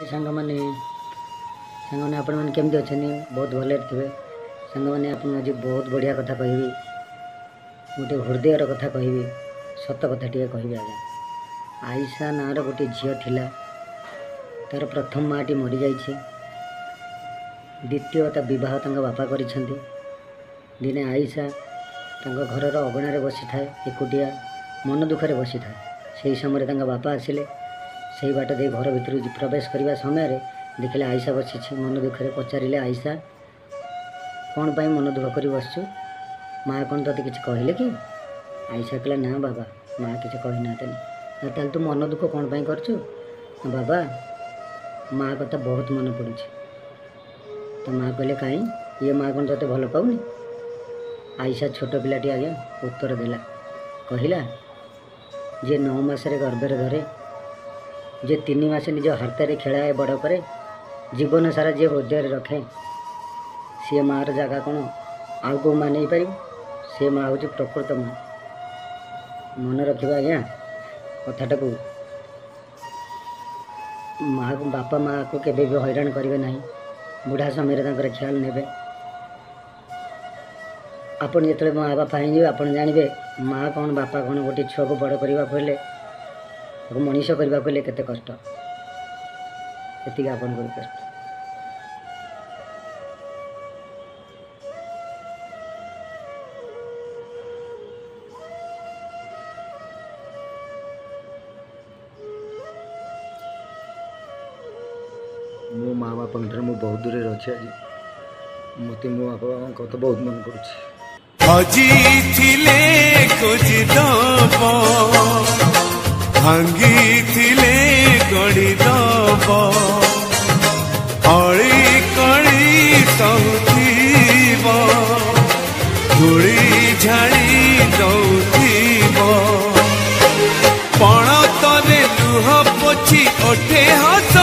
सांग मैंने आपण मैंने केमती अच्छे बहुत भले थे सांग मैंने आप आज बहुत बढ़िया कथा कहि गोटे हृदयर कथा कहि सत कथा टे कह आज्ञा आयशा नार गोटे झील थिला तार प्रथम माटी मरी जाइए द्वितीय ता बह बापा कर दिने आयशा घर अगणार बसी थाए एकुटिया मन दुखरे बसी थाए से समय बापा आसिले से बाट दे घर भीतर प्रवेश करने समय देखिले आयशा बसी मन दुखरे पचारे आयशा कौन पाई मन दुख कर बसचु माँ कौन तो किसी कहले कि आयशा कहला ना बाबा माँ किसी कही ना ताल तू मन दुख कौन पाई करचु बाबा माँ कथा बहुत मन पड़ू तो माँ कहले कहीं ये माँ कौन ते भल पाऊनी आयशा छोट पिलाटी आज्ञा उत्तर देला कहला जे 9 मासरे गर्भरे धरे जे 3 मास निज हाथ में खेलाए बड़ करे जीवन सारा जे हृदय रखे सी मार जगह कौन आउ कौ माँ नहीं पार सी माँ हूँ प्रकृत माँ मन रखा आज्ञा कथाटा को माँ को बापा माँ को केवे भी हैरान करेंगे ना बुढ़ा समय ख्याल ने आपन जो माँ बापा हो आप जानवे माँ कौन बापा कौन गोटे छुआ को बड़ करने मनीष करने केते कष्ट ये आपन को कष्ट मो माँ बापा मु बहुत दूर अच्छे आज मत मो बापा कथा बहुत मन पड़ुछि हजी थिले खोज दब भांगी थिले गड़ी दब अड़ी कड़ी सौथीब धूली झाड़ी दौथीब पण तरे लुह पोछि ओठे हस